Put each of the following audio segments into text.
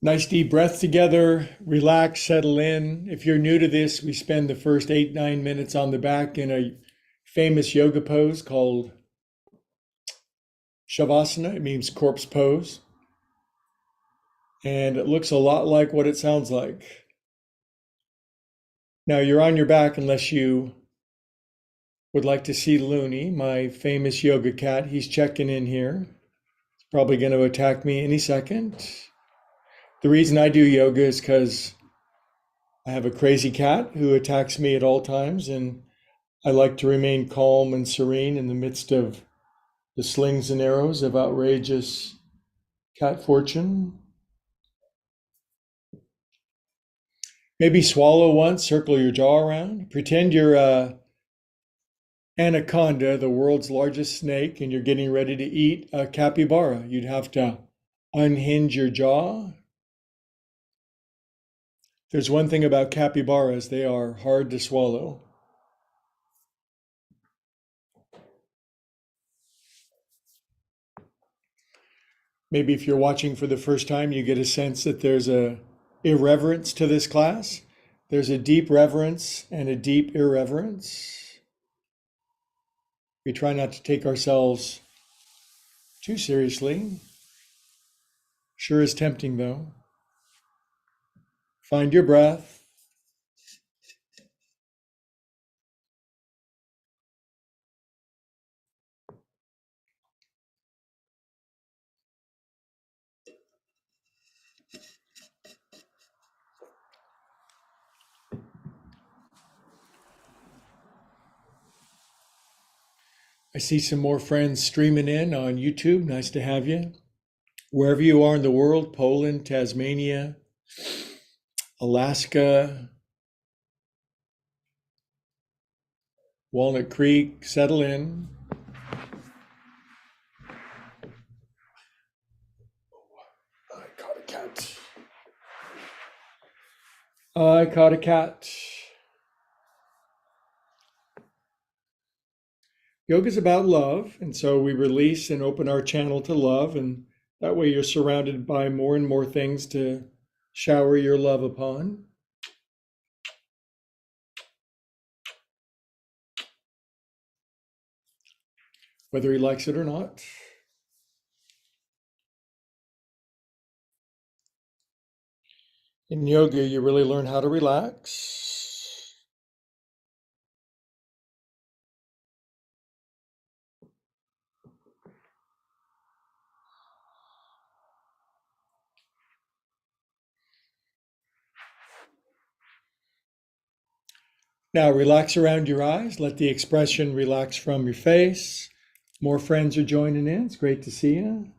Nice deep breath together, relax, settle in. If you're new to this, we spend the first 8, 9 minutes on the back in a famous yoga pose called Shavasana. It means corpse pose. And it looks a lot like what it sounds like. Now you're on your back unless you would like to see Looney, my famous yoga cat. He's checking in here. He's probably going to attack me any second. The reason I do yoga is because I have a crazy cat who attacks me at all times, and I like to remain calm and serene in the midst of the slings and arrows of outrageous cat fortune. Maybe swallow once, circle your jaw around. Pretend you're a anaconda, the world's largest snake, and you're getting ready to eat a capybara. You'd have to unhinge your jaw. There's one thing about capybaras, they are hard to swallow. Maybe if you're watching for the first time, you get a sense that there's a irreverence to this class. There's a deep reverence and a deep irreverence. We try not to take ourselves too seriously. Sure is tempting though. Find your breath. I see some more friends streaming in on YouTube. Nice to have you. Wherever you are in the world, Poland, Tasmania, Alaska, Walnut Creek, settle in. I caught a cat. I caught a cat. Yoga is about love, and so we release and open our channel to love, and that way you're surrounded by more and more things to shower your love upon. Whether he likes it or not. In yoga, you really learn how to relax. Now relax around your eyes. Let the expression relax from your face. More friends are joining in. It's great to see you.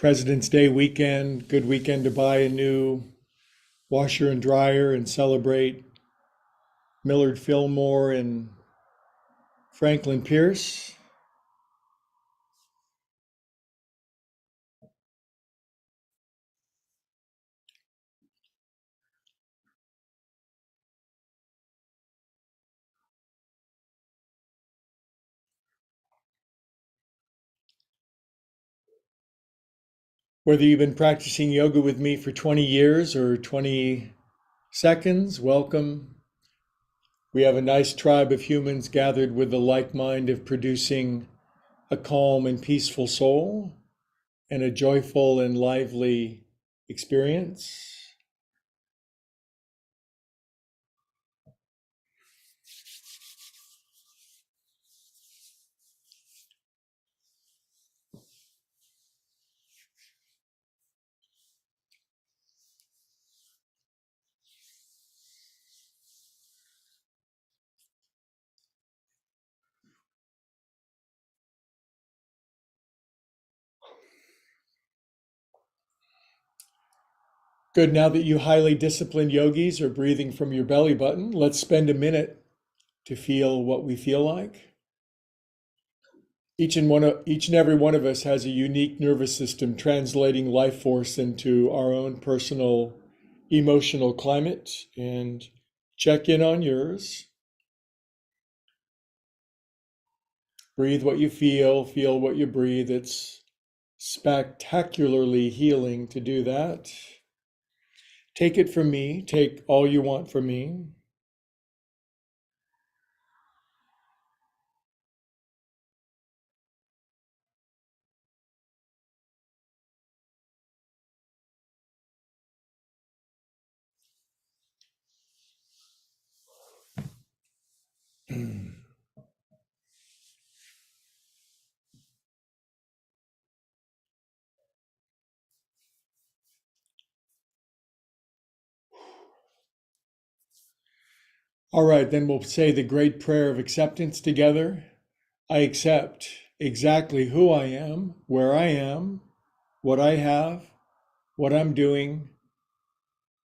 President's Day weekend, good weekend to buy a new washer and dryer and celebrate Millard Fillmore and Franklin Pierce. Whether you've been practicing yoga with me for 20 years or 20 seconds, welcome. We have a nice tribe of humans gathered with the like mind of producing a calm and peaceful soul and a joyful and lively experience. Good. Now that you highly disciplined yogis are breathing from your belly button, let's spend a minute to feel what we feel like. Each and every one of us has a unique nervous system translating life force into our own personal emotional climate, and check in on yours. Breathe what you feel what you breathe. It's spectacularly healing to do that. Take it from me, take all you want from me. All right, then we'll say the great prayer of acceptance together. I accept exactly who I am, where I am, what I have, what I'm doing,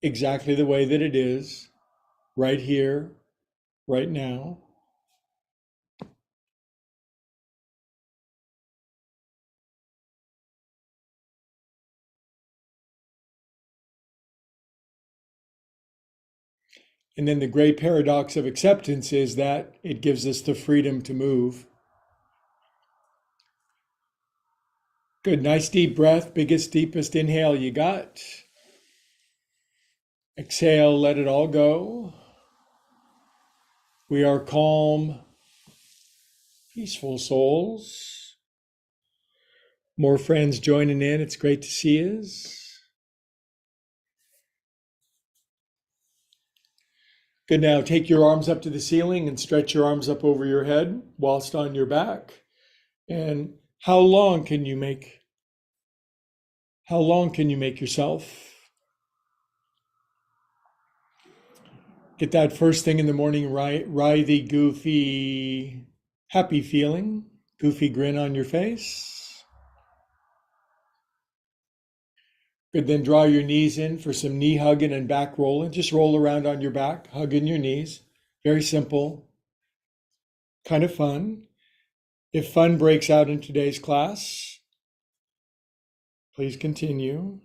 exactly the way that it is, right here, right now. And then the great paradox of acceptance is that it gives us the freedom to move. Good, nice deep breath, biggest, deepest inhale you got. Exhale, let it all go. We are calm, peaceful souls. More friends joining in. It's great to see us. Good, now take your arms up to the ceiling and stretch your arms up over your head whilst on your back. And how long can you make yourself? Get that first thing in the morning, writhy, goofy, happy feeling, goofy grin on your face. Good, then draw your knees in for some knee hugging and back rolling. Just roll around on your back, hugging your knees. Very simple, kind of fun. If fun breaks out in today's class, please continue.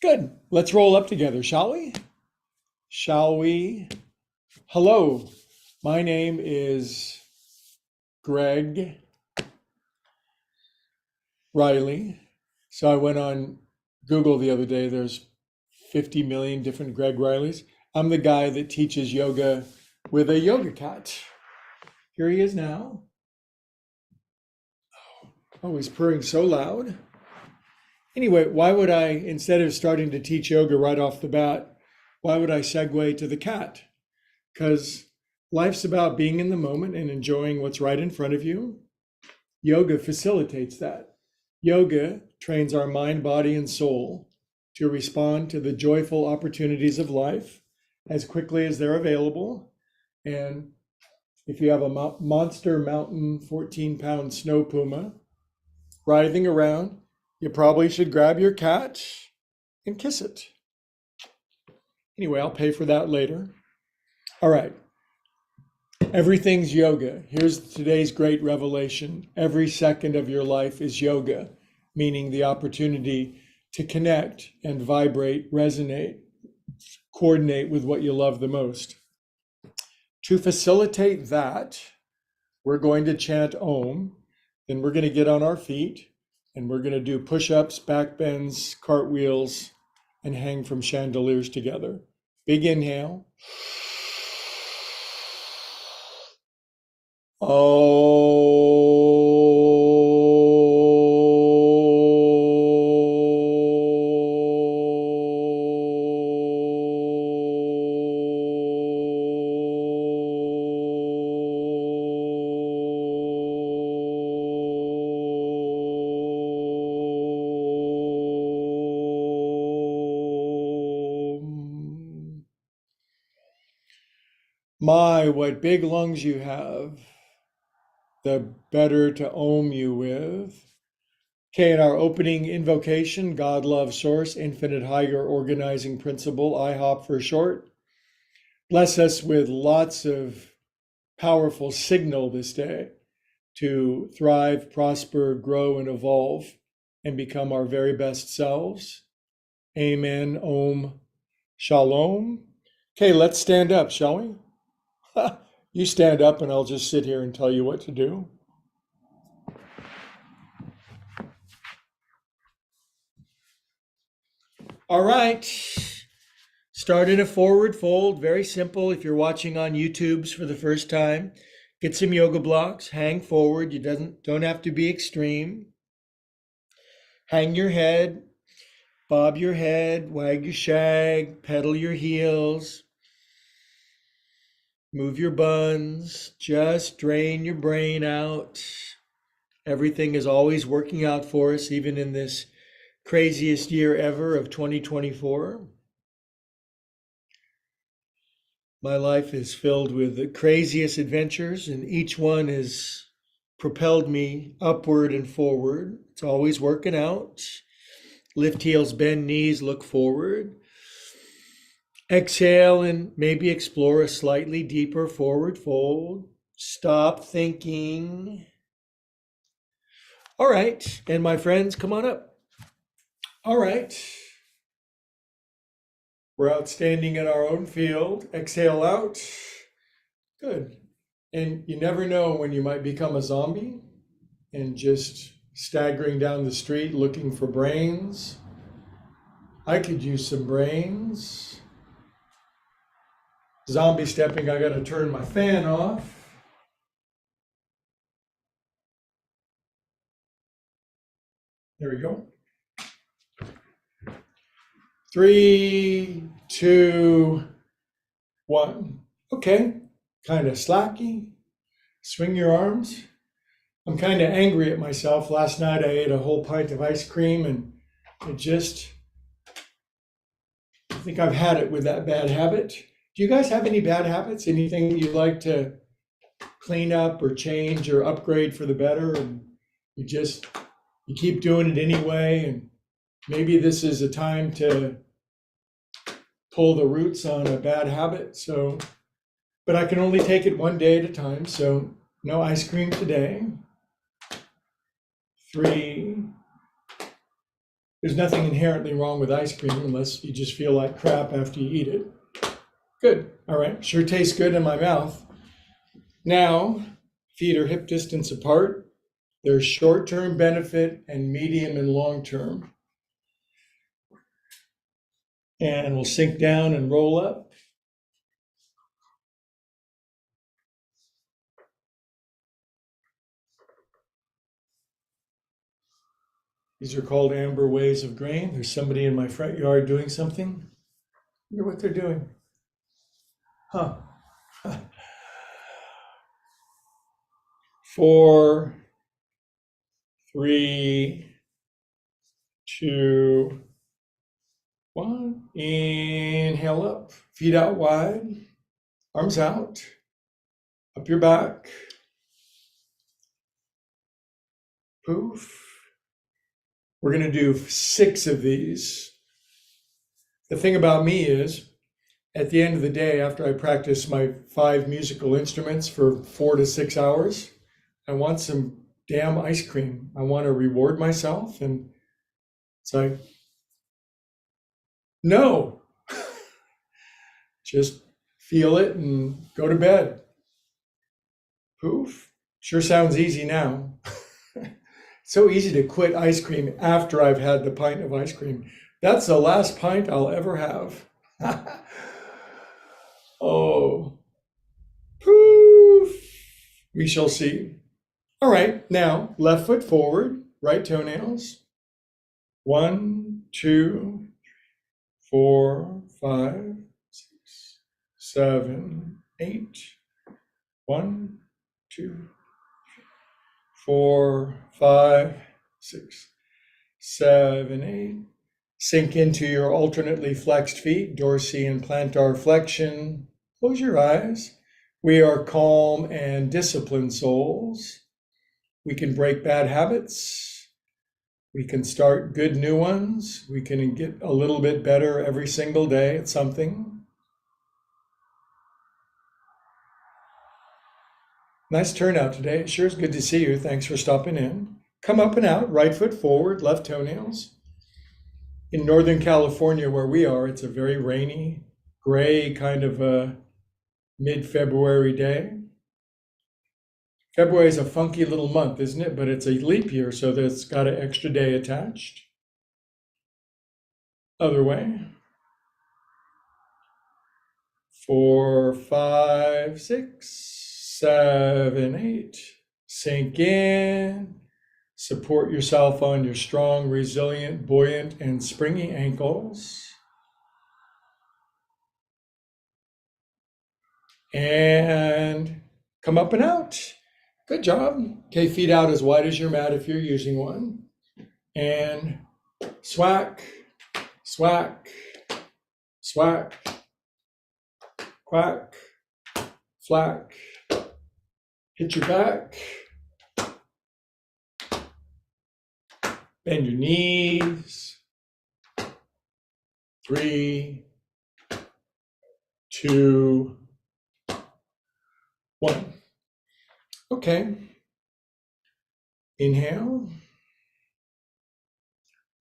Good. Let's roll up together, shall we? Shall we? Hello, my name is Greg Riley. So I went on Google the other day. There's 50 million different Greg Rileys. I'm the guy that teaches yoga with a yoga cat. Here he is now. Oh, he's purring so loud. Anyway, why would I, instead of starting to teach yoga right off the bat, why would I segue to the cat? Because life's about being in the moment and enjoying what's right in front of you. Yoga facilitates that. Yoga trains our mind, body, and soul to respond to the joyful opportunities of life as quickly as they're available. And if you have a monster mountain 14-pound snow puma writhing around, you probably should grab your cat and kiss it. Anyway, I'll pay for that later. All right. Everything's yoga. Here's today's great revelation. Every second of your life is yoga, meaning the opportunity to connect and vibrate, resonate, coordinate with what you love the most. To facilitate that, we're going to chant Om, then we're going to get on our feet, and we're going to do push-ups, back bends, cartwheels, and hang from chandeliers together. Big inhale. My, what big lungs you have, the better to Om you with. Okay, in our opening invocation, God, love, source, infinite higher organizing principle, IHOP for short. Bless us with lots of powerful signal this day to thrive, prosper, grow, and evolve and become our very best selves. Amen. Om. Shalom. Okay, let's stand up, shall we? You stand up and I'll just sit here and tell you what to do. All right. Start in a forward fold. Very simple. If you're watching on YouTube's for the first time, get some yoga blocks, hang forward. You don't have to be extreme. Hang your head, bob your head, wag your shag, pedal your heels, move your buns, just drain your brain out. Everything is always working out for us, even in this craziest year ever of 2024. My life is filled with the craziest adventures, and each one has propelled me upward and forward. It's always working out. Lift heels, bend knees, look forward. Exhale and maybe explore a slightly deeper forward fold. Stop thinking. All right, and my friends, come on up. All right. We're outstanding in our own field. Exhale out. Good. And you never know when you might become a zombie and just staggering down the street looking for brains. I could use some brains. Zombie stepping, I got to turn my fan off. There we go. 3, 2, 1. Okay, kind of slacky. Swing your arms. I'm kind of angry at myself. Last night I ate a whole pint of ice cream and I think I've had it with that bad habit. Do you guys have any bad habits? Anything you'd like to clean up or change or upgrade for the better? And you keep doing it anyway. And maybe this is a time to pull the roots on a bad habit. But I can only take it one day at a time. So no ice cream today. 3. There's nothing inherently wrong with ice cream unless you just feel like crap after you eat it. Good. All right. Sure tastes good in my mouth. Now, feet are hip distance apart. There's short-term benefit and medium and long-term. And we'll sink down and roll up. These are called amber waves of grain. There's somebody in my front yard doing something. I wonder what they're doing. Huh. 4, 3, 2, 1. Inhale up, feet out wide, arms out, up your back. Poof. We're going to do 6 of these. The thing about me is, at the end of the day, after I practice my 5 musical instruments for 4 to 6 hours, I want some damn ice cream. I want to reward myself. And it's like, no, just feel it and go to bed. Poof. Sure sounds easy now. So easy to quit ice cream after I've had the pint of ice cream. That's the last pint I'll ever have. Oh, poof. We shall see. All right, now left foot forward, right toenails. 1, 2, 4, 5, 6, 7, 8. 1, 2, 4, 5, 6, 7, 8. Sink into your alternately flexed feet, dorsi and plantar flexion. Close your eyes. We are calm and disciplined souls. We can break bad habits. We can start good new ones. We can get a little bit better every single day at something. Nice turnout today. It sure is good to see you. Thanks for stopping in. Come up and out, right foot forward, left toenails. In Northern California, where we are, it's a very rainy, gray kind of a mid-February day. February is a funky little month, isn't it? But it's a leap year, so that's got an extra day attached. Other way. 4, 5, 6, 7, 8. Sink in. Support yourself on your strong, resilient, buoyant, and springy ankles. And come up and out. Good job. Okay, feet out as wide as your mat if you're using one. And swack, swack, swack, quack, flack. Hit your back. Bend your knees. 3, 2, 1. Okay. Inhale.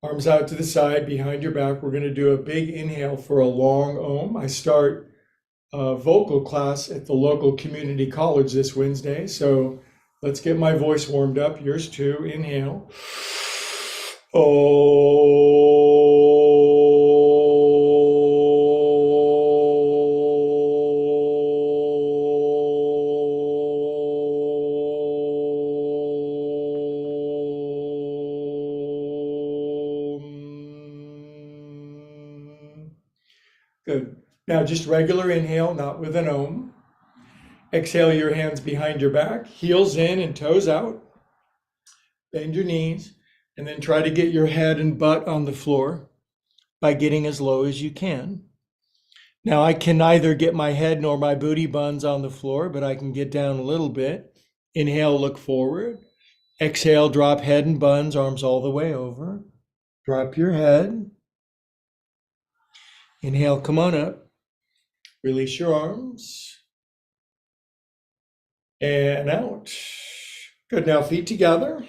Arms out to the side behind your back. We're going to do a big inhale for a long Om. I start a vocal class at the local community college this Wednesday. So let's get my voice warmed up. Yours too. Inhale. Good. Now just regular inhale, not with an Om. Exhale your hands behind your back, heels in and toes out. Bend your knees, and then try to get your head and butt on the floor by getting as low as you can. Now I can neither get my head nor my booty buns on the floor, but I can get down a little bit. Inhale, look forward. Exhale, drop head and buns, arms all the way over. Drop your head. Inhale, come on up. Release your arms. And out. Good, now feet together.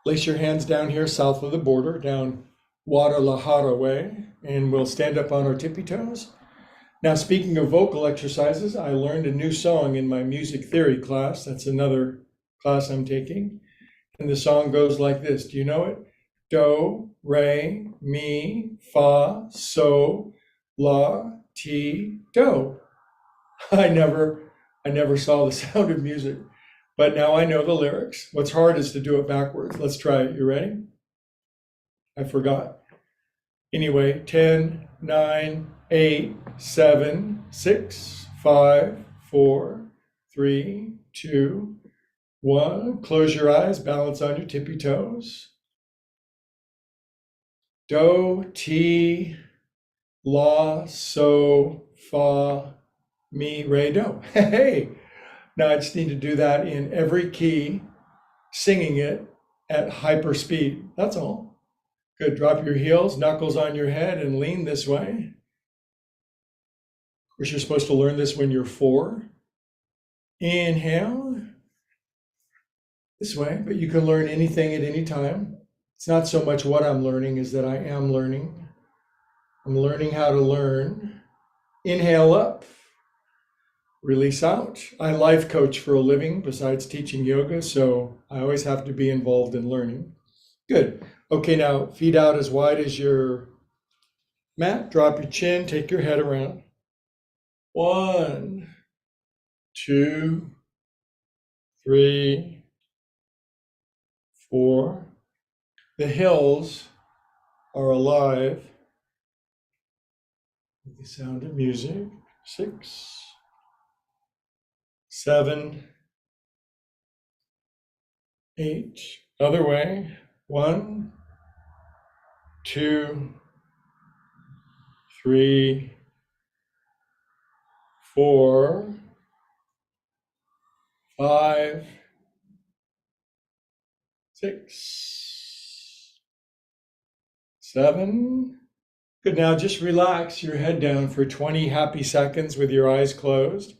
Place your hands down here south of the border, down Guadalajara way, and we'll stand up on our tippy toes. Now, speaking of vocal exercises, I learned a new song in my music theory class. That's another class I'm taking. And the song goes like this. Do you know it? Do, re, mi, fa, so, la, ti, do. I never saw the Sound of Music, but now I know the lyrics. What's hard is to do it backwards. Let's try it. You ready? I forgot. Anyway, 10, 9, 8, 7, 6, 5, 4, 3, 2, 1. Close your eyes, balance on your tippy toes. Do, ti, la, so, fa, mi, re, do. Hey! Now I just need to do that in every key, singing it at hyper speed. That's all. Good. Drop your heels, knuckles on your head, and lean this way. Of course, you're supposed to learn this when you're 4. Inhale this way, but you can learn anything at any time. It's not so much what I'm learning as that I am learning. I'm learning how to learn. Inhale up. Release out. I life coach for a living besides teaching yoga, so I always have to be involved in learning. Good. Okay, now feet out as wide as your mat. Drop your chin, take your head around. 1, 2, 3, 4. The hills are alive with the sound of music. 6, 7, 8. Other way. 1, 2, 3, 4, 5, 6, 7. Good. Now just relax your head down for 20 happy seconds with your eyes closed.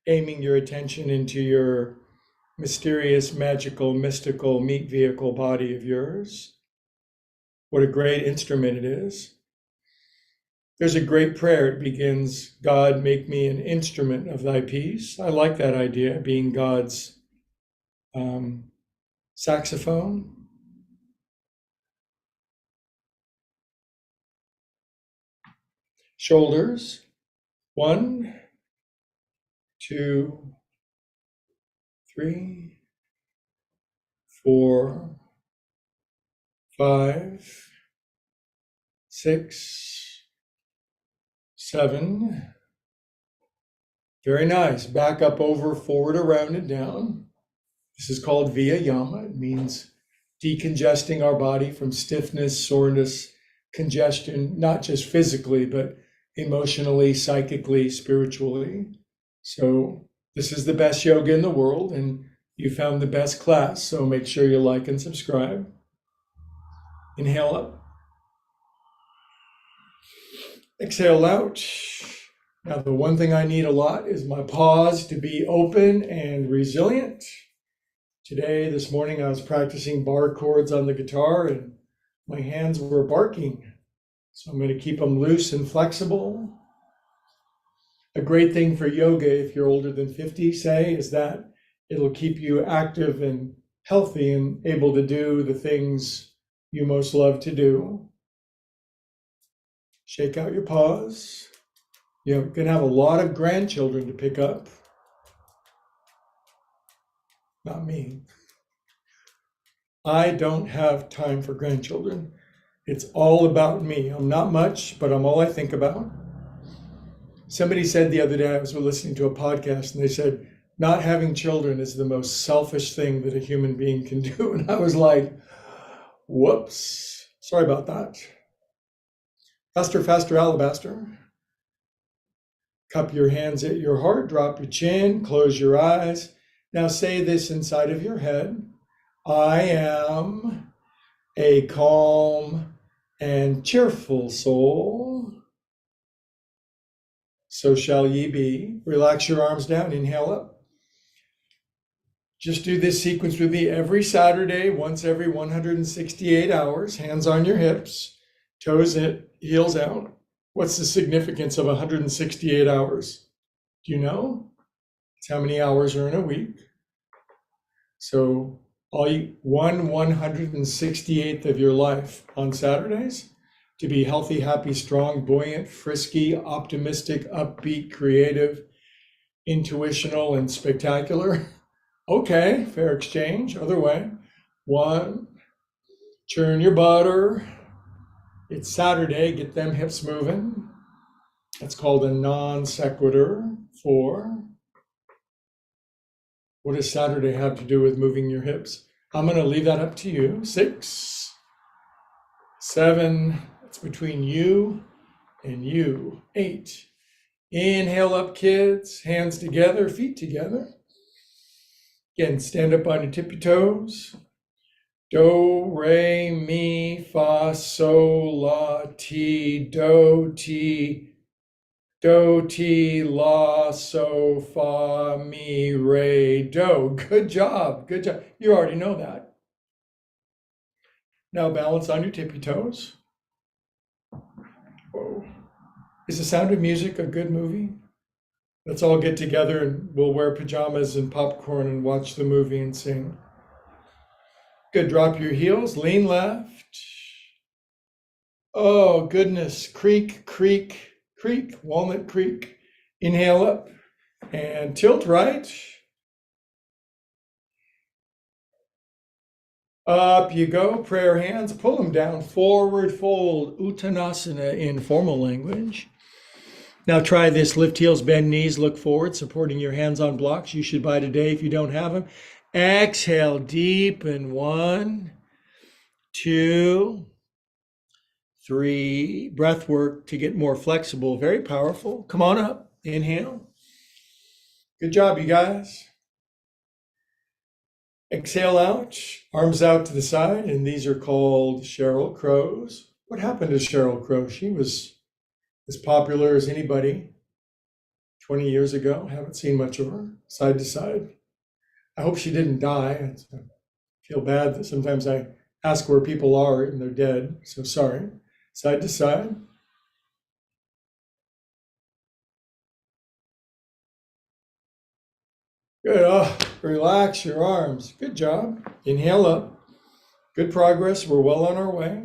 aiming your attention into your mysterious, magical, mystical meat vehicle body of yours. What a great instrument it is. There's a great prayer. It begins, God, make me an instrument of thy peace. I like that idea, being God's saxophone. Shoulders. 1, 2, 3, 4, 5, 6, 7. Very nice. Back up, over, forward, around, and down. This is called Via Yama. It means decongesting our body from stiffness, soreness, congestion, not just physically, but emotionally, psychically, spiritually. So this is the best yoga in the world, and you found the best class. So make sure you like and subscribe. Inhale up. Exhale out. Now, the one thing I need a lot is my paws to be open and resilient. Today, this morning, I was practicing bar chords on the guitar and my hands were barking. So I'm going to keep them loose and flexible. A great thing for yoga, if you're older than 50, say, is that it'll keep you active and healthy and able to do the things you most love to do. Shake out your paws. You're going to have a lot of grandchildren to pick up. Not me. I don't have time for grandchildren. It's all about me. I'm not much, but I'm all I think about. Somebody said the other day, I was listening to a podcast, and they said, not having children is the most selfish thing that a human being can do. And I was like, whoops, sorry about that. Faster, faster, alabaster. Cup your hands at your heart, drop your chin, close your eyes. Now say this inside of your head. I am a calm and cheerful soul. So shall ye be. Relax your arms down, inhale up. Just do this sequence with me every Saturday, once every 168 hours, hands on your hips, toes in, heels out. What's the significance of 168 hours? Do you know? It's how many hours are in a week. So all you 1/168th of your life on Saturdays to be healthy, happy, strong, buoyant, frisky, optimistic, upbeat, creative, intuitional, and spectacular. Okay, fair exchange. Other way. 1, churn your butter. It's Saturday, get them hips moving. That's called a non sequitur. 4. What does Saturday have to do with moving your hips? I'm going to leave that up to you. 6, 7, it's between you and you. 8. Inhale up, kids. Hands together, feet together. Again, stand up on your tippy toes. Do, re, mi, fa, sol, la, ti, do, ti, la, so, fa, mi, re, do. Good job, good job. You already know that. Now balance on your tippy toes. Whoa. Is The Sound of Music a good movie? Let's all get together and we'll wear pajamas and popcorn and watch the movie and sing. Good, drop your heels, lean left. Oh, goodness, creak, creak, creak, Walnut Creek. Inhale up and tilt right. Up you go, prayer hands, pull them down, forward fold, Uttanasana in formal language. Now try this, lift heels, bend knees, look forward, supporting your hands on blocks. You should buy today if you don't have them. Exhale, deepen. 1, 2, 3. Breath work to get more flexible. Very powerful. Come on up. Inhale. Good job, you guys. Exhale out. Arms out to the side. And these are called Sheryl Crows. What happened to Sheryl Crow? She was as popular as anybody 20 years ago. Haven't seen much of her, side to side. I hope she didn't die. I feel bad that sometimes I ask where people are and they're dead. So sorry. Side to side. Good. Oh, relax your arms. Good job. Inhale up. Good progress. We're well on our way.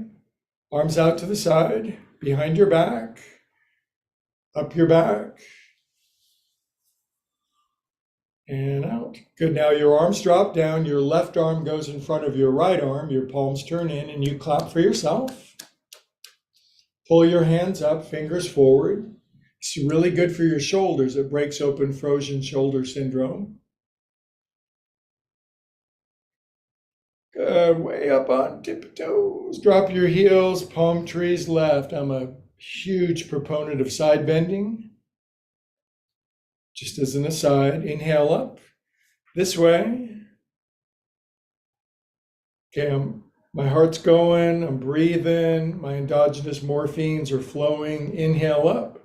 Arms out to the side, behind your back, up your back, and out. Good. Now your arms drop down. Your left arm goes in front of your right arm. Your palms turn in, and you clap for yourself. Pull your hands up, fingers forward. It's really good for your shoulders. It breaks open frozen shoulder syndrome. Good. Way up on tippy toes. Drop your heels, palm trees left. I'm a huge proponent of side bending. Just as an aside, inhale up this way. Okay, my heart's going, I'm breathing, my endogenous morphines are flowing. Inhale up,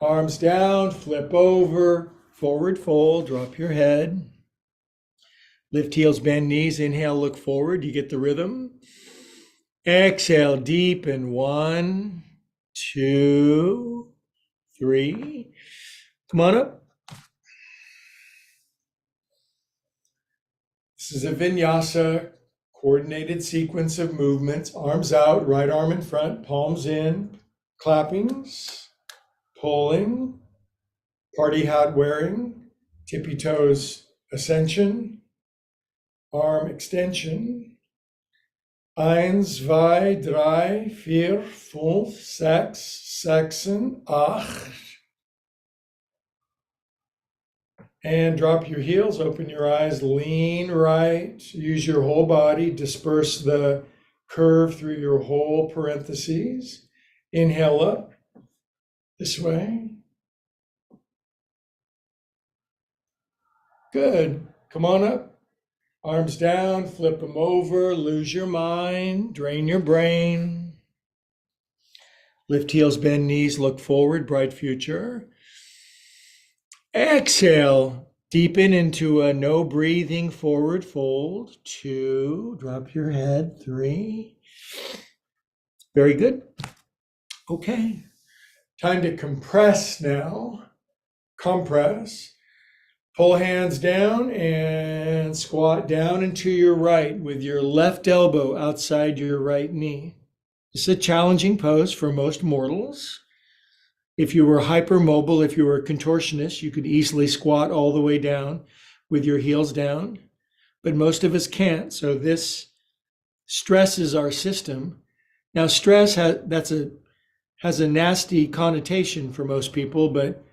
arms down, flip over, forward fold, drop your head. Lift heels, bend knees, inhale, look forward, you get the rhythm. Exhale, deepen, 1, 2, 3. Come on up. This is a vinyasa, coordinated sequence of movements. Arms out, right arm in front, palms in, clappings, pulling, party hat wearing, tippy toes ascension, arm extension. 1, 2, 3, 4, 5, 6, 7, 8. And drop your heels, open your eyes, lean right, use your whole body, disperse the curve through your whole parentheses. Inhale up this way. Good. Come on up. Arms down, flip them over, lose your mind, drain your brain. Lift heels, bend knees, look forward, bright future. Exhale, deepen into a no breathing forward fold. 2, drop your head. 3. Very good. Okay, time to compress now. Compress. Pull hands down and squat down and to your right with your left elbow outside your right knee. It's a challenging pose for most mortals. If you were hypermobile, if you were a contortionist, you could easily squat all the way down with your heels down, but most of us can't. So this stresses our system. Now, stress has a nasty connotation for most people, but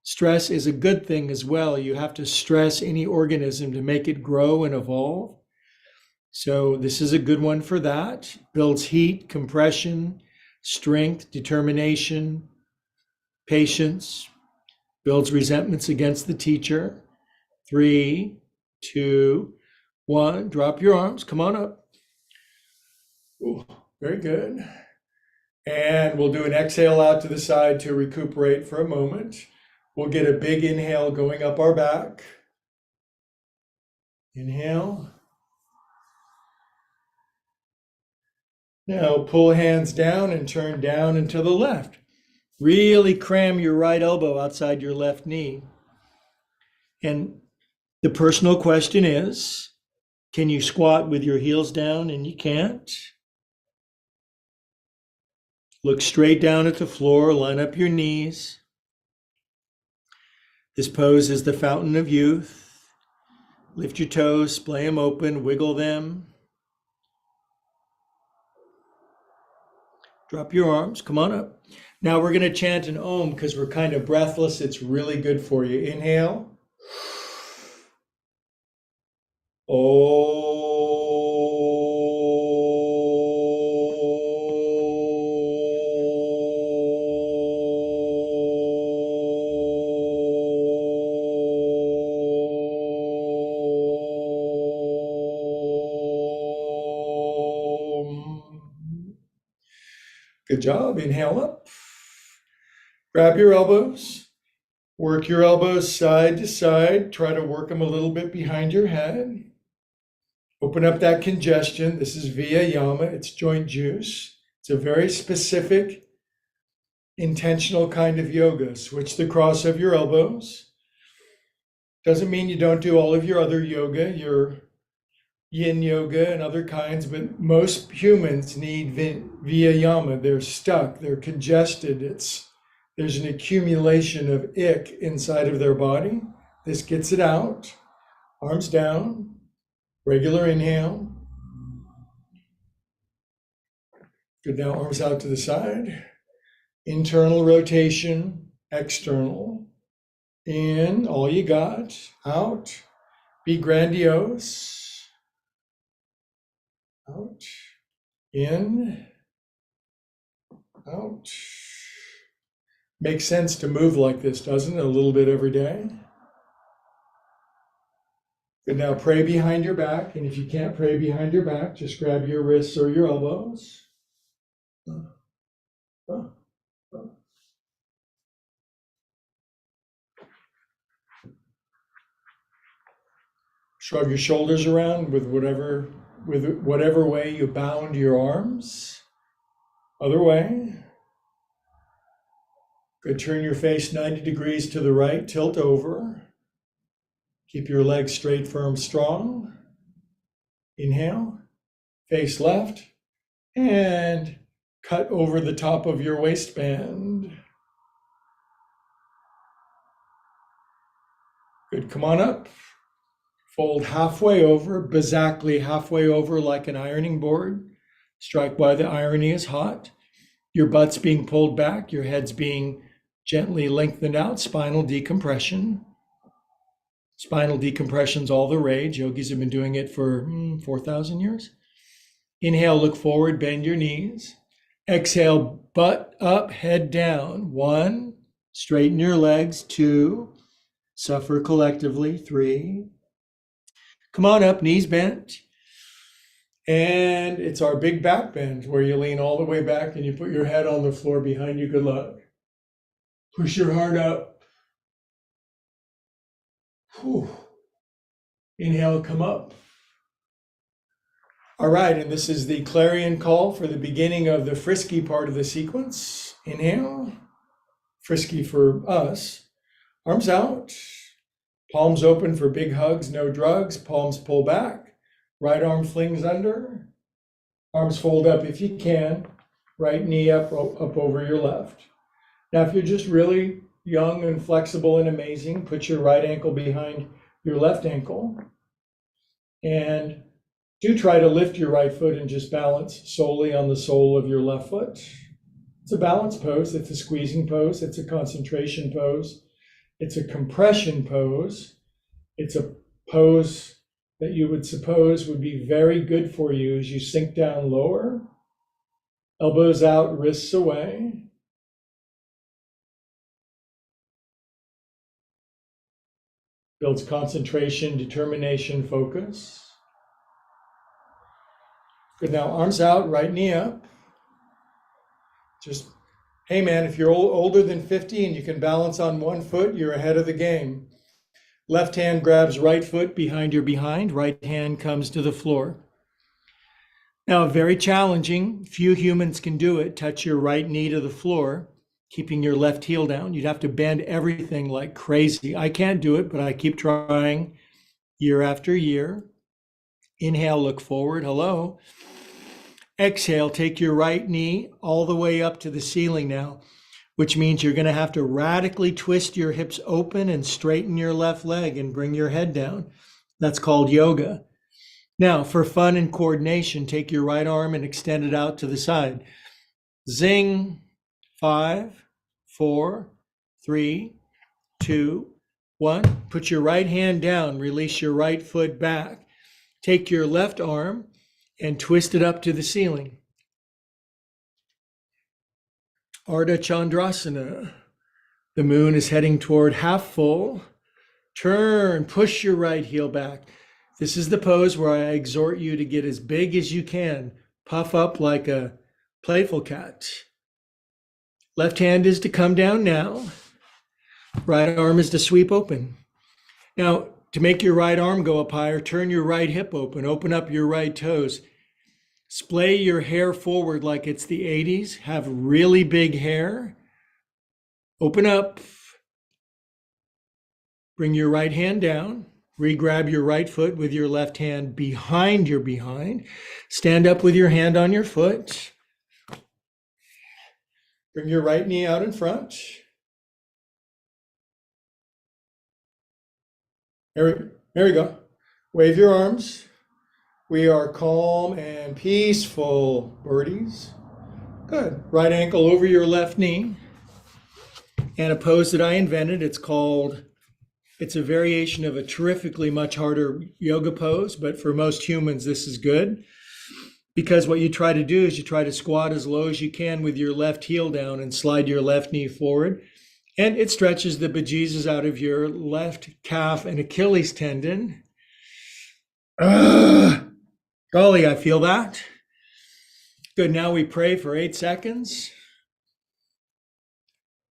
stress is a good thing as well. You have to stress any organism to make it grow and evolve. So this is a good one for that. Builds heat, compression, strength, determination, patience, builds resentments against the teacher. 3, 2, 1. Drop your arms. Come on up. Ooh, very good. And we'll do an exhale out to the side to recuperate for a moment. We'll get a big inhale going up our back. Inhale. Now pull hands down and turn down and to the left. Really cram your right elbow outside your left knee. And the personal question is, can you squat with your heels down? And you can't. Look straight down at the floor, line up your knees. This pose is the fountain of youth. Lift your toes, splay them open, wiggle them. Drop your arms, come on up. Now we're going to chant an Om because we're kind of breathless. It's really good for you. Inhale. Good job. Inhale up. Grab your elbows. Work your elbows side to side. Try to work them a little bit behind your head. Open up that congestion. This is via yama. It's joint juice. It's a very specific, intentional kind of yoga. Switch the cross of your elbows. Doesn't mean you don't do all of your other yoga, your yin yoga and other kinds, but most humans need via yama. They're stuck, they're congested. There's an accumulation of ick inside of their body. This gets it out. Arms down, regular inhale. Good, now arms out to the side. Internal rotation, external. In, all you got. Out, be grandiose. Out, in, out. Makes sense to move like this, doesn't it? A little bit every day. Good, now pray behind your back. And if you can't pray behind your back, just grab your wrists or your elbows. Shrug your shoulders around with whatever way you bound your arms. Other way. Good, turn your face 90 degrees to the right, tilt over. Keep your legs straight, firm, strong. Inhale, face left, and cut over the top of your waistband. Good, come on up. Fold halfway over, exactly halfway over like an ironing board. Strike while the irony is hot. Your butt's being pulled back, your head's being gently lengthened out, spinal decompression. Spinal decompression's all the rage. Yogis have been doing it for 4,000 years. Inhale, look forward, bend your knees. Exhale, butt up, head down. 1, straighten your legs. 2, suffer collectively. 3, come on up, knees bent. And it's our big back bend where you lean all the way back and you put your head on the floor behind you. Good luck. Push your heart up. Whew. Inhale, come up. All right, and this is the clarion call for the beginning of the frisky part of the sequence. Inhale, frisky for us. Arms out, palms open for big hugs, no drugs. Palms pull back, right arm flings under. Arms fold up if you can. Right knee up over your left. Now, if you're just really young and flexible and amazing, put your right ankle behind your left ankle. And do try to lift your right foot and just balance solely on the sole of your left foot. It's a balance pose. It's a squeezing pose. It's a concentration pose. It's a compression pose. It's a pose that you would suppose would be very good for you as you sink down lower. Elbows out, wrists away. Builds concentration, determination, focus. Good, now arms out, right knee up. Just, hey man, if you're older than 50 and you can balance on one foot, you're ahead of the game. Left hand grabs right foot behind your behind, right hand comes to the floor. Now, very challenging, few humans can do it. Touch your right knee to the floor, keeping your left heel down. You'd have to bend everything like crazy. I can't do it, but I keep trying year after year. Inhale, look forward, hello. Exhale, take your right knee all the way up to the ceiling now, which means you're gonna have to radically twist your hips open and straighten your left leg and bring your head down. That's called yoga. Now, for fun and coordination, take your right arm and extend it out to the side. Zing. 5, 4, 3, 2, 1. Put your right hand down, release your right foot back. Take your left arm and twist it up to the ceiling. Ardha Chandrasana. The moon is heading toward half full. Turn, push your right heel back. This is the pose where I exhort you to get as big as you can. Puff up like a playful cat. Left hand is to come down now. Right arm is to sweep open. Now, to make your right arm go up higher, turn your right hip open. Open up your right toes. Splay your hair forward like it's the 80s. Have really big hair. Open up. Bring your right hand down. Re-grab your right foot with your left hand behind your behind. Stand up with your hand on your foot. Bring your right knee out in front. There we go. Wave your arms. We are calm and peaceful, birdies. Good. Right ankle over your left knee. And a pose that I invented, it's a variation of a terrifically much harder yoga pose, but for most humans, this is good. Because what you try to do is you try to squat as low as you can with your left heel down and slide your left knee forward. And it stretches the bejesus out of your left calf and Achilles tendon. Golly, I feel that. Good, now we pray for 8 seconds.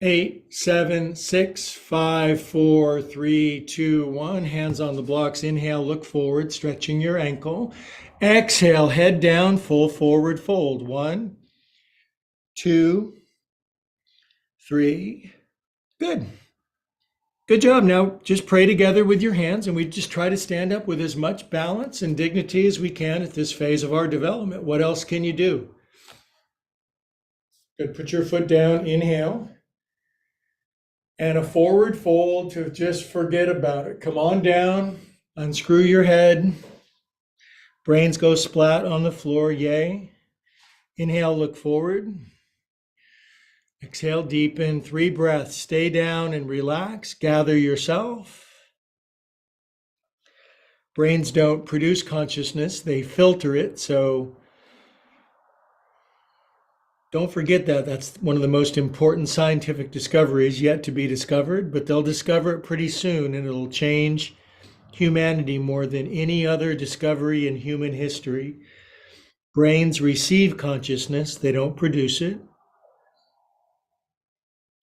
8, 7, 6, 5, 4, 3, 2, 1. Hands on the blocks. Inhale, look forward, stretching your ankle. Exhale, head down, full forward fold. 1, 2, 3. Good. Good job. Now just pray together with your hands, and we just try to stand up with as much balance and dignity as we can at this phase of our development. What else can you do? Good. Put your foot down. Inhale. And a forward fold to just forget about it. Come on down. Unscrew your head. Brains go splat on the floor. Yay. Inhale, look forward. Exhale, deepen. 3 breaths. Stay down and relax. Gather yourself. Brains don't produce consciousness, they filter it. So don't forget that. That's one of the most important scientific discoveries yet to be discovered, but they'll discover it pretty soon, and it'll change humanity more than any other discovery in human history. Brains receive consciousness, they don't produce it.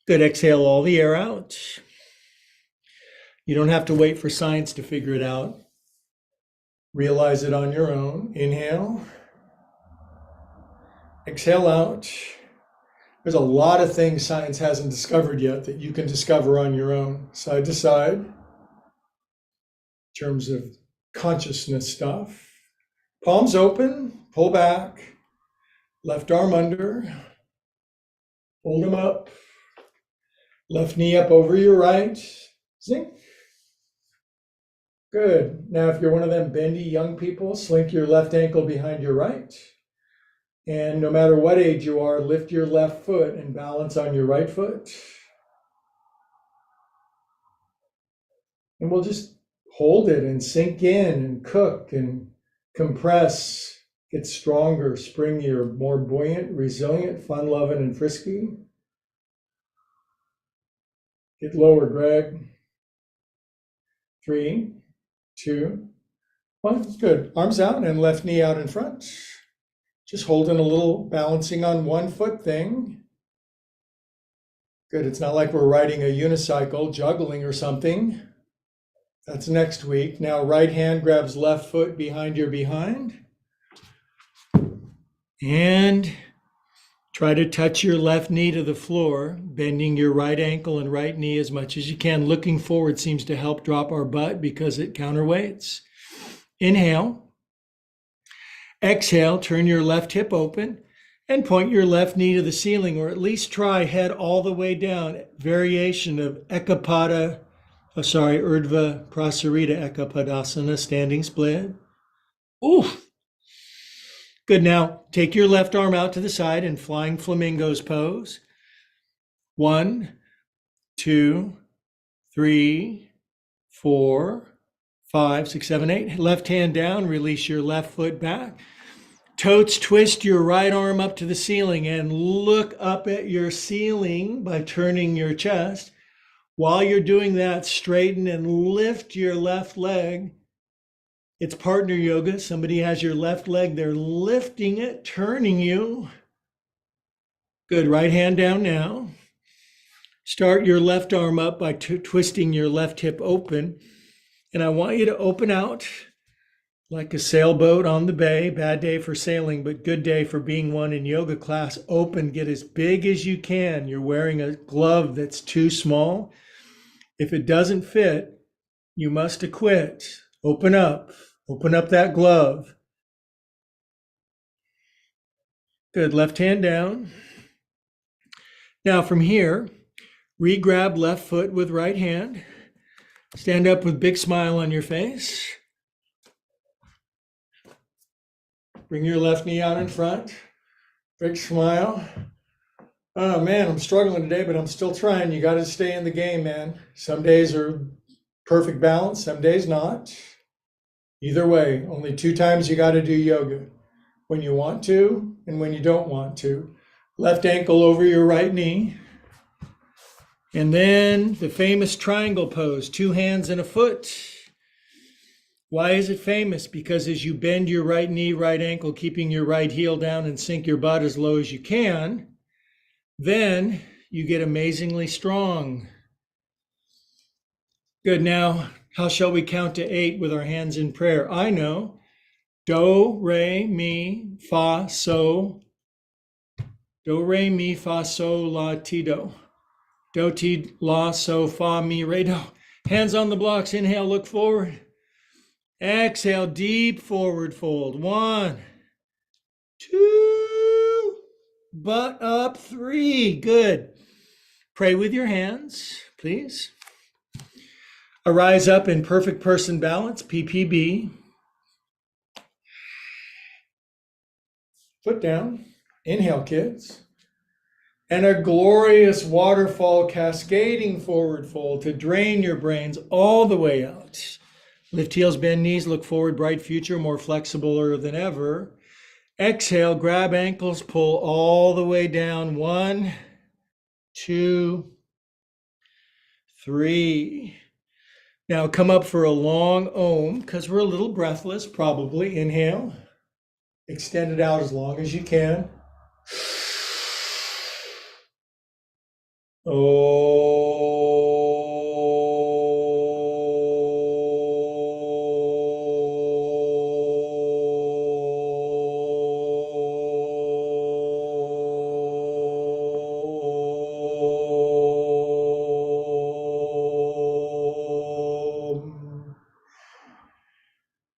Good. Exhale all the air out. You don't have to wait for science to figure it out. Realize it on your own. Inhale. Exhale out. There's a lot of things science hasn't discovered yet that you can discover on your own, side to side, in terms of consciousness stuff. Palms open, pull back, left arm under, hold them up. Left knee up over your right. Zinc. Good. Now, if you're one of them bendy young people, slink your left ankle behind your right. And no matter what age you are, lift your left foot and balance on your right foot. And we'll just hold it and sink in and cook and compress, get stronger, springier, more buoyant, resilient, fun-loving, and frisky. Get lower, Greg. 3, 2, 1. Good. Arms out and left knee out in front. Just holding a little balancing on one foot thing. Good. It's not like we're riding a unicycle, juggling or something. That's next week. Now right hand grabs left foot behind your behind. And try to touch your left knee to the floor, bending your right ankle and right knee as much as you can. Looking forward seems to help drop our butt because it counterweights. Inhale. Exhale, turn your left hip open and point your left knee to the ceiling, or at least try head all the way down. Variation of Urdhva Prasarita Ekapadasana, standing split. Oof. Good. Now take your left arm out to the side in flying flamingos pose. 1, 2, 3, 4, 5, 6, 7, 8. Left hand down, release your left foot back. Totes twist your right arm up to the ceiling and look up at your ceiling by turning your chest. While you're doing that, straighten and lift your left leg. It's partner yoga. Somebody has your left leg, they're lifting it, turning you. Good. Right hand down now. Start your left arm up by twisting your left hip open. And I want you to open out like a sailboat on the bay. Bad day for sailing, but good day for being one in yoga class. Open, get as big as you can. You're wearing a glove that's too small. If it doesn't fit, you must acquit. Open up that glove. Good, left hand down. Now from here, re-grab left foot with right hand. Stand up with big smile on your face. Bring your left knee out in front. Big smile. Oh man, I'm struggling today, but I'm still trying. You got to stay in the game, man. Some days are perfect balance, some days not. Either way, only 2 times you got to do yoga. When you want to and when you don't want to. Left ankle over your right knee. And then the famous triangle pose, 2 hands and a foot. Why is it famous? Because as you bend your right knee, right ankle, keeping your right heel down and sink your butt as low as you can, then you get amazingly strong. Good. Now, how shall we count to 8 with our hands in prayer? I know. Do, re, mi, fa, so. Do, re, mi, fa, so, la, ti, do. Do, ti, la, so, fa, mi, re, do. Hands on the blocks. Inhale, look forward. Exhale, deep forward fold. 1, 2, butt up, 3. Good. Pray with your hands, please. Arise up in perfect person balance, PPB. Foot down. Inhale, kids. And a glorious waterfall cascading forward fold to drain your brains all the way out. Lift heels, bend knees, look forward, bright future, more flexible than ever. Exhale, grab ankles, pull all the way down. 1, 2, 3. Now come up for a long Om, because we're a little breathless, probably. Inhale. Extend it out as long as you can.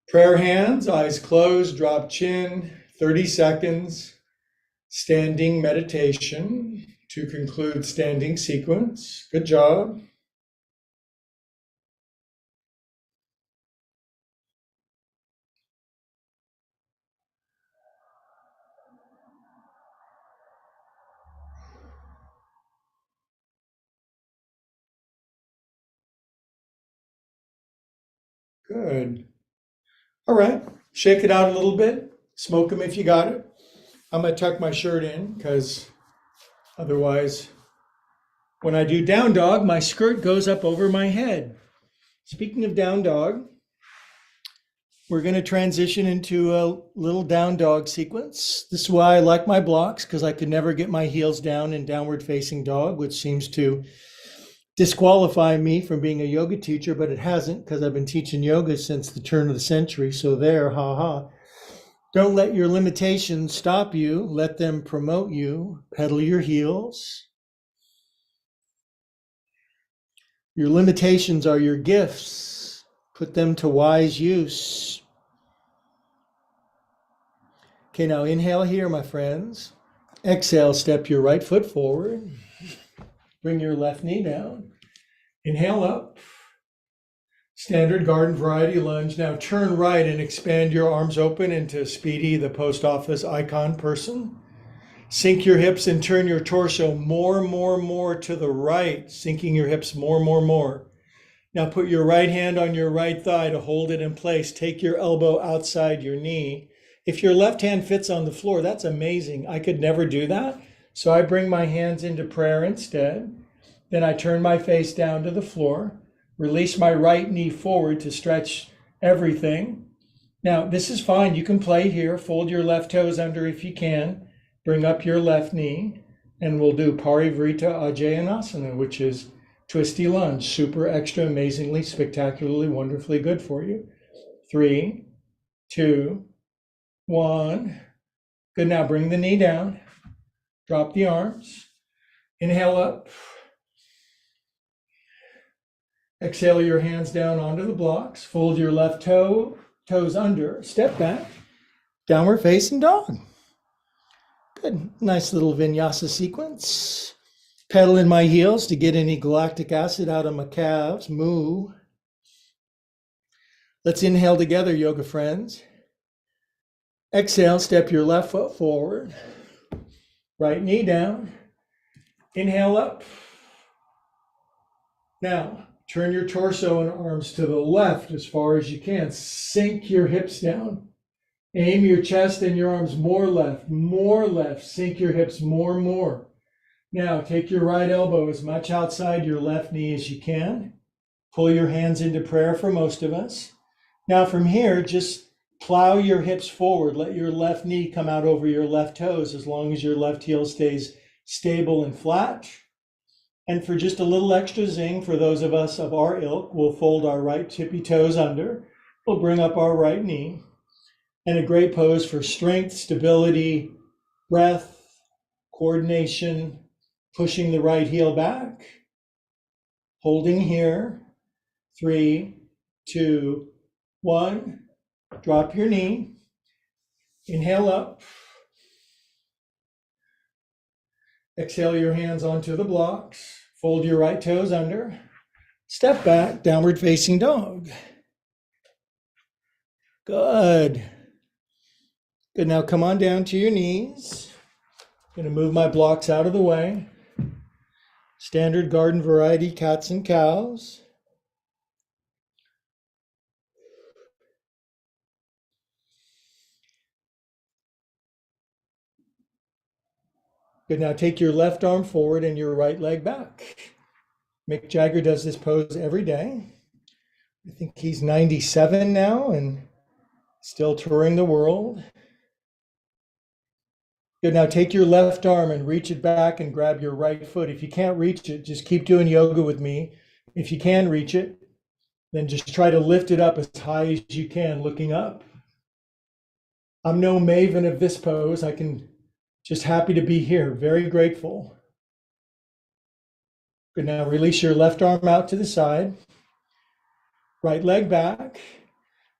Prayer hands, eyes closed, drop chin, 30 seconds, standing meditation to conclude standing sequence. Good job. Good. All right, shake it out a little bit. Smoke them if you got it. I'm going to tuck my shirt in because otherwise, when I do down dog, my skirt goes up over my head. Speaking of down dog, we're going to transition into a little down dog sequence. This is why I like my blocks, because I could never get my heels down in downward facing dog, which seems to disqualify me from being a yoga teacher, but it hasn't, because I've been teaching yoga since the turn of the century. So there, ha. Don't let your limitations stop you. Let them promote you. Pedal your heels. Your limitations are your gifts. Put them to wise use. Okay, now inhale here, my friends. Exhale, step your right foot forward. Bring your left knee down. Inhale up. Standard garden variety lunge. Now turn right and expand your arms open into Speedy, the post office icon person. Sink your hips and turn your torso more to the right, sinking your hips more. Now put your right hand on your right thigh to hold it in place. Take your elbow outside your knee. If your left hand fits on the floor, that's amazing. I could never do that. So I bring my hands into prayer instead. Then I turn my face down to the floor. Release my right knee forward to stretch everything. Now, this is fine. You can play here. Fold your left toes under if you can. Bring up your left knee And we'll do Parivrita Ajayanasana, which is twisty lunge, super extra, amazingly, spectacularly, wonderfully good for you. 3, 2, 1. Good. Now bring the knee down. Drop the arms. Inhale up. Exhale your hands down onto the blocks. Fold your left toes under. Step back. Downward facing dog. Good. Nice little vinyasa sequence. Pedal in my heels to get any galactic acid out of my calves. Moo. Let's inhale together, yoga friends. Exhale, step your left foot forward. Right knee down. Inhale up. Now, turn your torso and arms to the left as far as you can. Sink your hips down. Aim your chest and your arms more left, more left. Sink your hips more and more. Now, take your right elbow as much outside your left knee as you can. Pull your hands into prayer for most of us. Now, from here, just plow your hips forward. Let your left knee come out over your left toes as long as your left heel stays stable and flat. And for just a little extra zing, for those of us of our ilk, we'll fold our right tippy toes under. We'll bring up our right knee. And a great pose for strength, stability, breath, coordination, pushing the right heel back. Holding here. 3, 2, 1. Drop your knee. Inhale up. Exhale your hands onto the blocks. Fold your right toes under. Step back, downward facing dog. Good. Good, now come on down to your knees. I'm going to move my blocks out of the way. Standard garden variety cats and cows. Good, now take your left arm forward and your right leg back. Mick Jagger does this pose every day. I think he's 97 now and still touring the world. Good, now take your left arm and reach it back and grab your right foot. If you can't reach it, just keep doing yoga with me. If you can reach it, then just try to lift it up as high as you can, looking up. I'm no maven of this pose. I can just happy to be here, very grateful. Good, now release your left arm out to the side. Right leg back.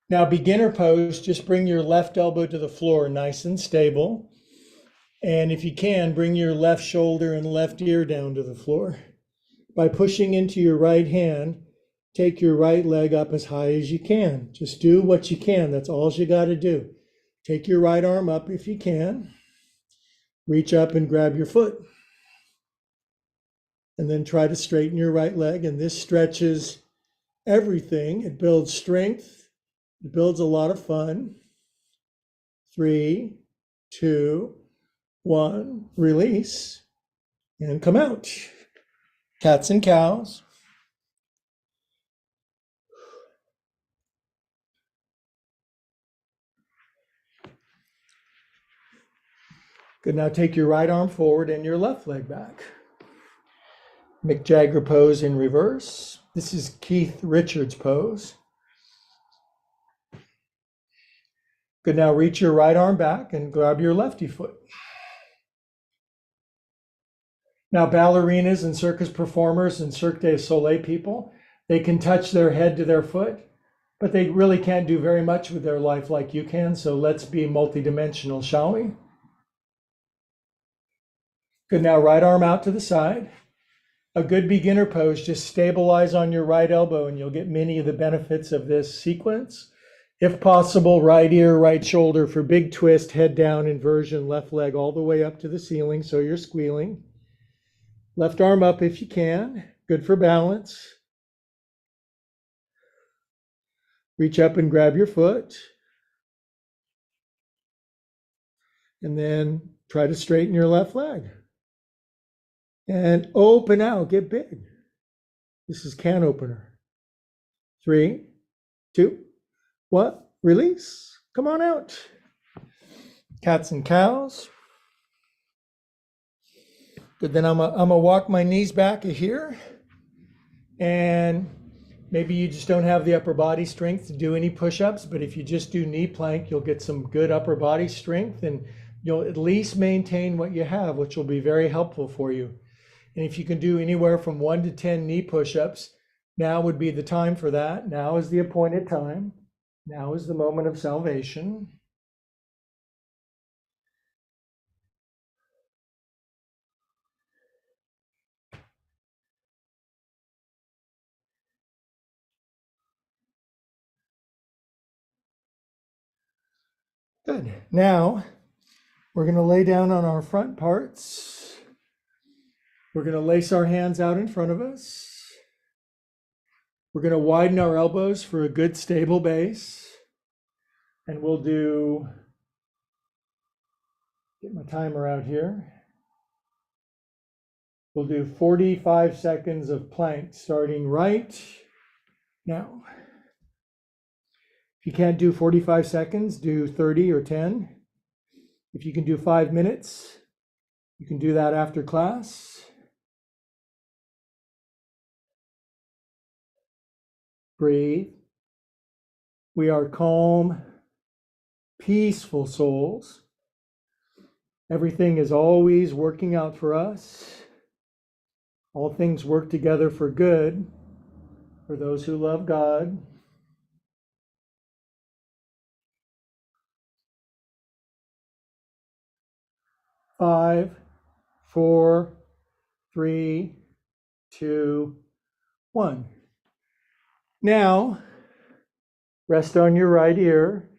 Now beginner pose, just bring your left elbow to the floor, nice and stable. And if you can, bring your left shoulder and left ear down to the floor. By pushing into your right hand, take your right leg up as high as you can. Just do what you can. That's all you got to do. Take your right arm up if you can. Reach up and grab your foot. And then try to straighten your right leg. And this stretches everything. It builds strength. It builds a lot of fun. 3, 2, 1, release, and come out. Cats and cows. Good, now take your right arm forward and your left leg back. Mick Jagger pose in reverse. This is Keith Richards pose. Good, now reach your right arm back and grab your lefty foot. Now ballerinas and circus performers and Cirque du Soleil people, they can touch their head to their foot, but they really can't do very much with their life like you can. So let's be multidimensional, shall we? Good, now right arm out to the side. A good beginner pose, just stabilize on your right elbow and you'll get many of the benefits of this sequence. If possible, right ear, right shoulder for big twist, head down inversion, left leg all the way up to the ceiling so you're squealing. Left arm up if you can, good for balance. Reach up and grab your foot. And then try to straighten your left leg. And open out, get big. This is can opener. 3, 2, 1, release. Come on out. Cats and cows. Good. Then I'm gonna walk my knees back here, and maybe you just don't have the upper body strength to do any push-ups, but if you just do knee plank, you'll get some good upper body strength, and you'll at least maintain what you have, which will be very helpful for you. And if you can do anywhere from 1 to 10 knee push-ups, now would be the time for that. Now is the appointed time. Now is the moment of salvation. Good. Now we're going to lay down on our front parts. We're going to lace our hands out in front of us. We're going to widen our elbows for a good stable base. And we'll get my timer out here. We'll do 45 seconds of plank starting right now. If you can't do 45 seconds, do 30 or 10. If you can do 5 minutes, you can do that after class. Breathe. We are calm, peaceful souls. Everything is always working out for us. All things work together for good for those who love God. Five, 4, 3, 2, 1. Now, rest on your right ear,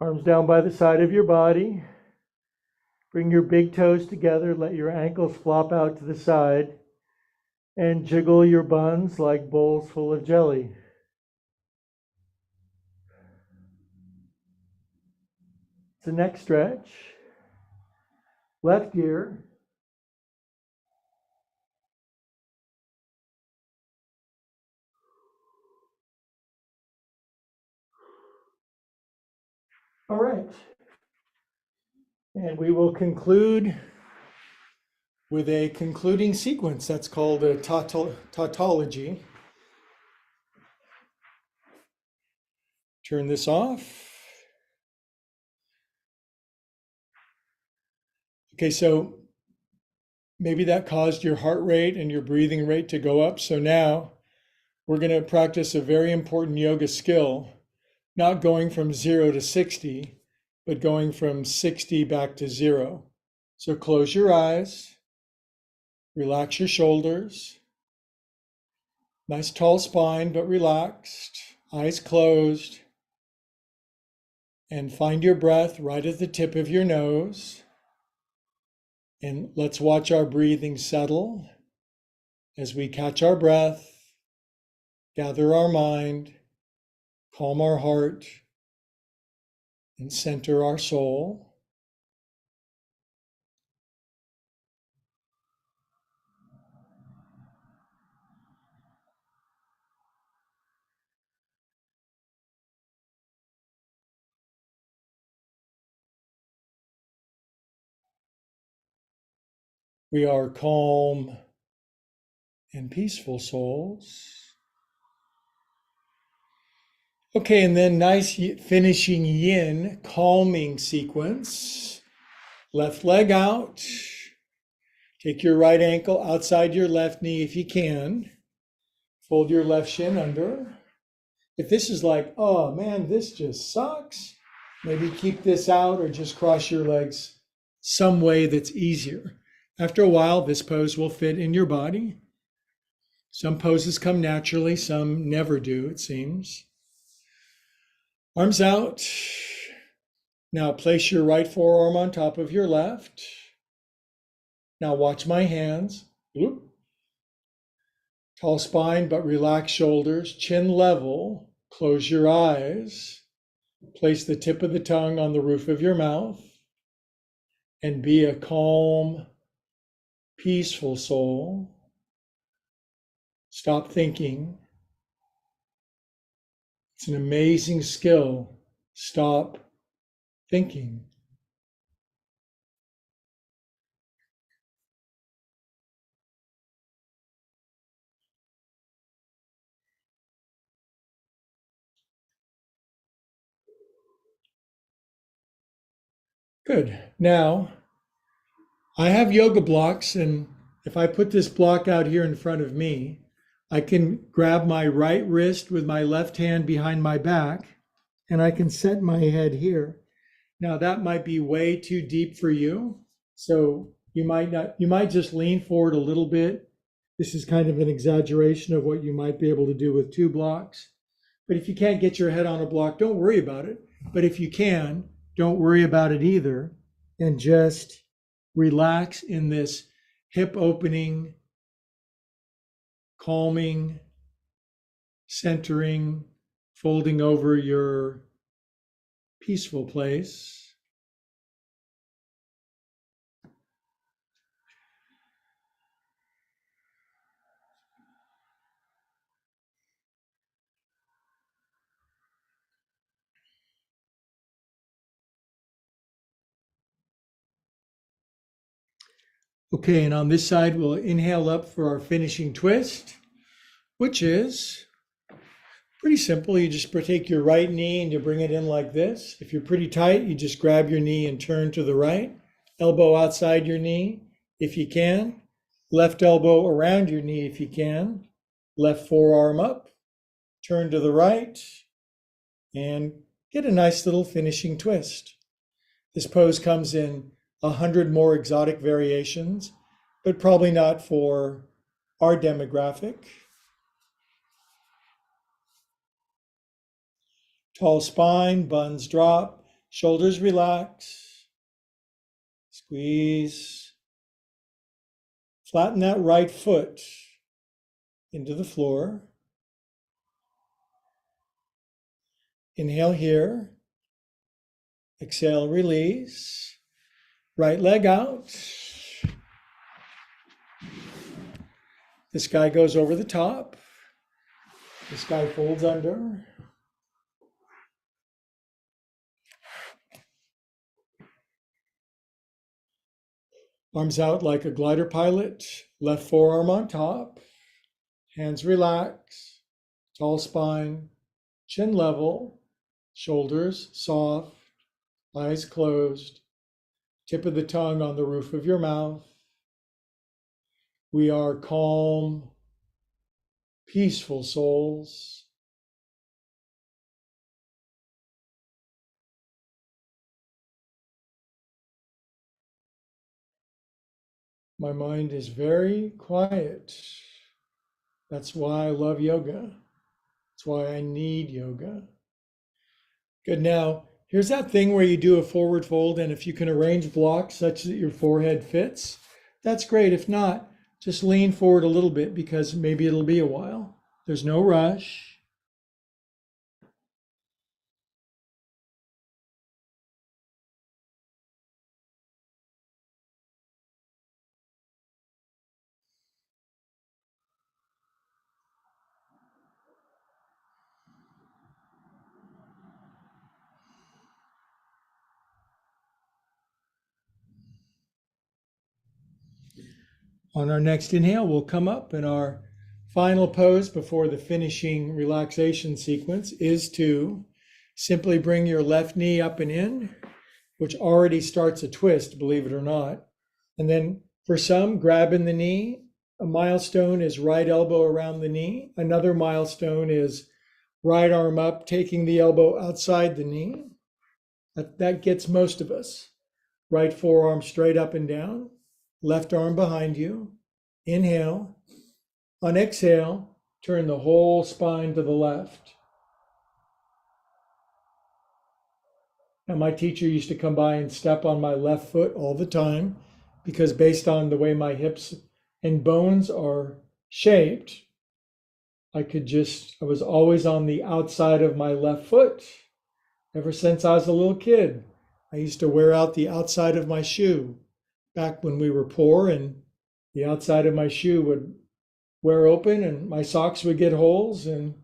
arms down by the side of your body. Bring your big toes together, let your ankles flop out to the side, and jiggle your buns like bowls full of jelly. It's the next stretch. Left ear. All right. And we will conclude with a concluding sequence. That's called a tautology. Turn this off. Okay, so maybe that caused your heart rate and your breathing rate to go up. So now we're going to practice a very important yoga skill, not going from 0 to 60, but going from 60 back to 0. So close your eyes, relax your shoulders, nice tall spine, but relaxed, eyes closed, and find your breath right at the tip of your nose. And let's watch our breathing settle as we catch our breath, gather our mind, calm our heart, and center our soul. We are calm and peaceful souls. Okay, and then nice finishing yin, calming sequence. Left leg out. Take your right ankle outside your left knee if you can. Fold your left shin under. If this is like, oh man, this just sucks, maybe keep this out or just cross your legs some way that's easier. After a while, this pose will fit in your body. Some poses come naturally, some never do, it seems. Arms out. Now place your right forearm on top of your left. Now watch my hands. Oop. Tall spine, but relaxed shoulders, chin level. Close your eyes. Place the tip of the tongue on the roof of your mouth. And be a calm, peaceful soul. Stop thinking. It's an amazing skill. Stop thinking. Good. Now, I have yoga blocks, and if I put this block out here in front of me, I can grab my right wrist with my left hand behind my back, and I can set my head here. Now, that might be way too deep for you, so you might just lean forward a little bit. This is kind of an exaggeration of what you might be able to do with two blocks. But if you can't get your head on a block, don't worry about it. But if you can, don't worry about it either. And just relax in this hip opening, calming, centering, folding over your peaceful place. Okay, and on this side, we'll inhale up for our finishing twist, which is pretty simple. You just take your right knee and you bring it in like this. If you're pretty tight, you just grab your knee and turn to the right, elbow outside your knee if you can, left elbow around your knee if you can, left forearm up, turn to the right, and get a nice little finishing twist. This pose comes in 100 more exotic variations, but probably not for our demographic. Tall spine, buns drop, shoulders relax, squeeze. Flatten that right foot into the floor. Inhale here. Exhale, release. Right leg out. This guy goes over the top. This guy folds under. Arms out like a glider pilot. Left forearm on top. Hands relax. Tall spine. Chin level. Shoulders soft. Eyes closed. Tip of the tongue on the roof of your mouth. We are calm, peaceful souls. My mind is very quiet. That's why I love yoga. That's why I need yoga. Good. Now, here's that thing where you do a forward fold, and if you can arrange blocks such that your forehead fits, that's great. If not, just lean forward a little bit because maybe it'll be a while. There's no rush. On our next inhale, we'll come up, and our final pose before the finishing relaxation sequence is to simply bring your left knee up and in, which already starts a twist, believe it or not. And then for some, grabbing the knee. A milestone is right elbow around the knee. Another milestone is right arm up, taking the elbow outside the knee. That gets most of us. Right forearm straight up and down. Left arm behind you. Inhale. On exhale, turn the whole spine to the left. Now, my teacher used to come by and step on my left foot all the time because based on the way my hips and bones are shaped, I was always on the outside of my left foot. Ever since I was a little kid, I used to wear out the outside of my shoe. Back when we were poor and the outside of my shoe would wear open and my socks would get holes, and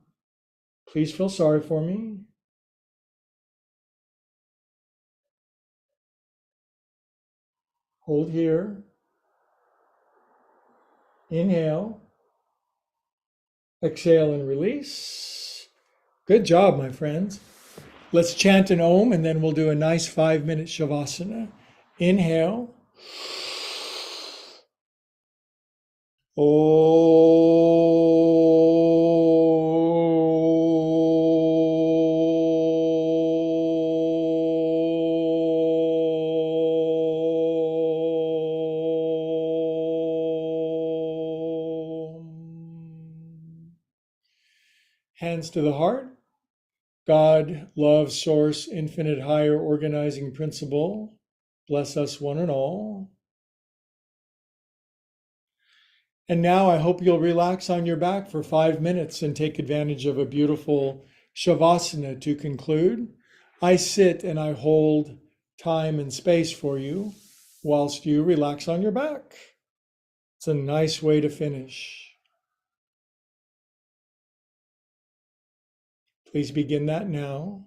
please feel sorry for me. Hold here. Inhale. Exhale and release. Good job, my friends. Let's chant an Om and then we'll do a nice 5-minute Shavasana. Inhale. Hands to the heart. God, love, source, infinite, higher organizing principle, bless us one and all. And now I hope you'll relax on your back for 5 minutes and take advantage of a beautiful Shavasana to conclude. I sit and I hold time and space for you whilst you relax on your back. It's a nice way to finish. Please begin that now.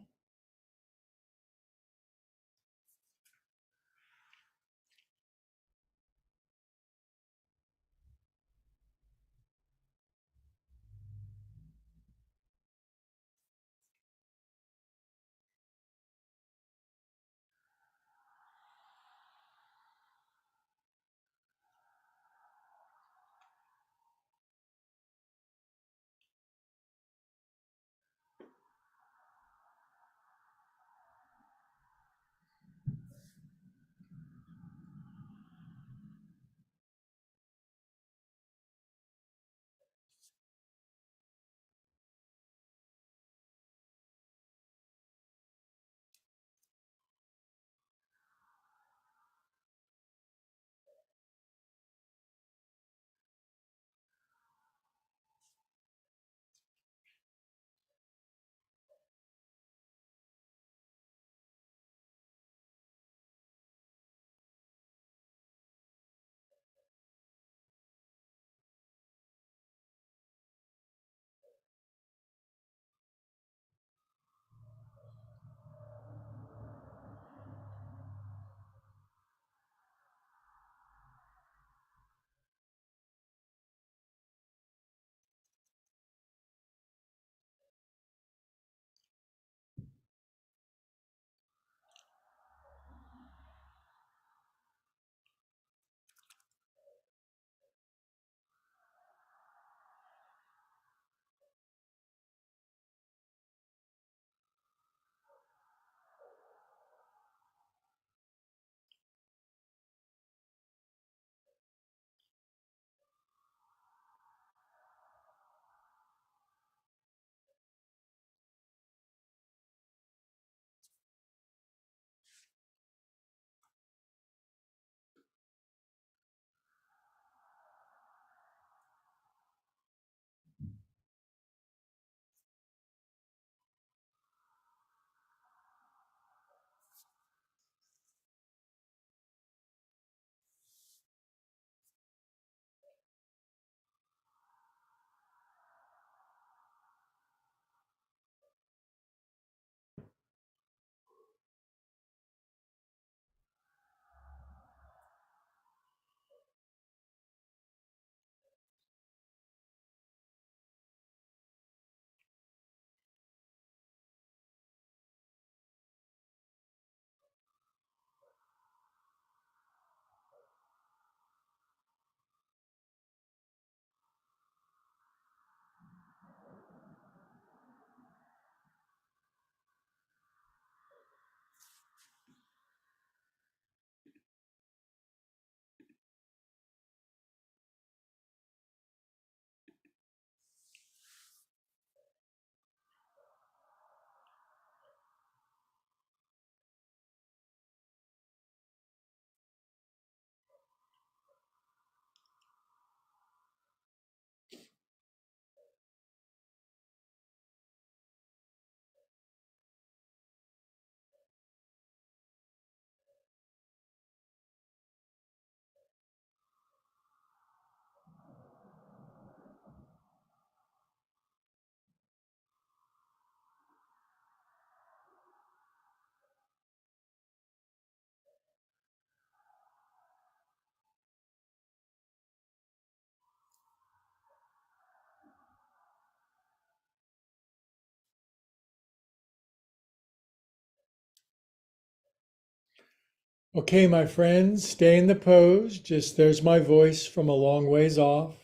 Okay, my friends, stay in the pose. Just there's my voice from a long ways off.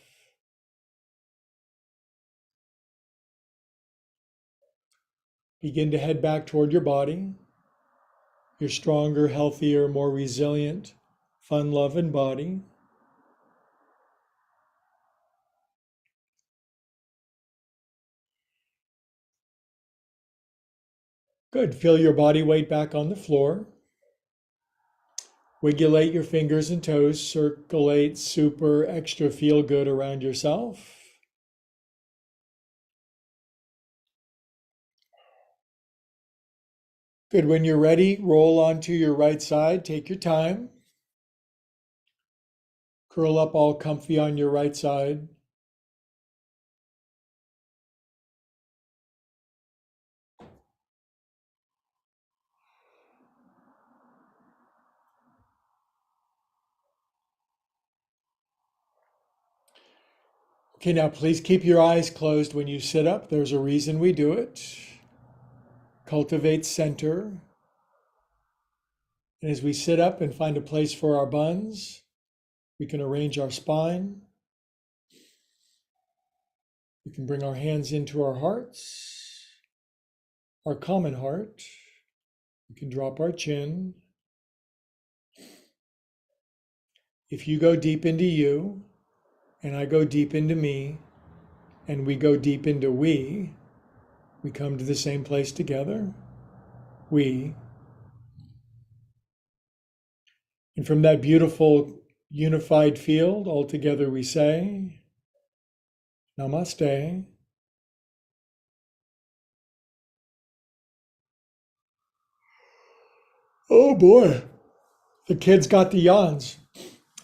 Begin to head back toward your body, your stronger, healthier, more resilient, fun-loving body. Good. Feel your body weight back on the floor. Wigulate your fingers and toes. Circulate super extra feel good around yourself. Good. When you're ready, roll onto your right side. Take your time. Curl up all comfy on your right side. Okay, now please keep your eyes closed when you sit up. There's a reason we do it. Cultivate center. And as we sit up and find a place for our buns, we can arrange our spine. We can bring our hands into our hearts, our common heart. We can drop our chin. If you go deep into you, and I go deep into me, and we go deep into we come to the same place together. We. And from that beautiful unified field, all together we say, Namaste. Oh boy, the kids got the yawns.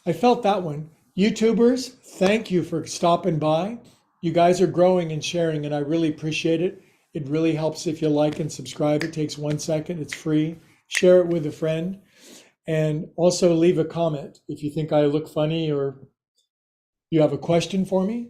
I felt that one. YouTubers, thank you for stopping by. You guys are growing and sharing, and I really appreciate it. It really helps if you like and subscribe. It takes 1 second, it's free. Share it with a friend. And also leave a comment if you think I look funny or you have a question for me.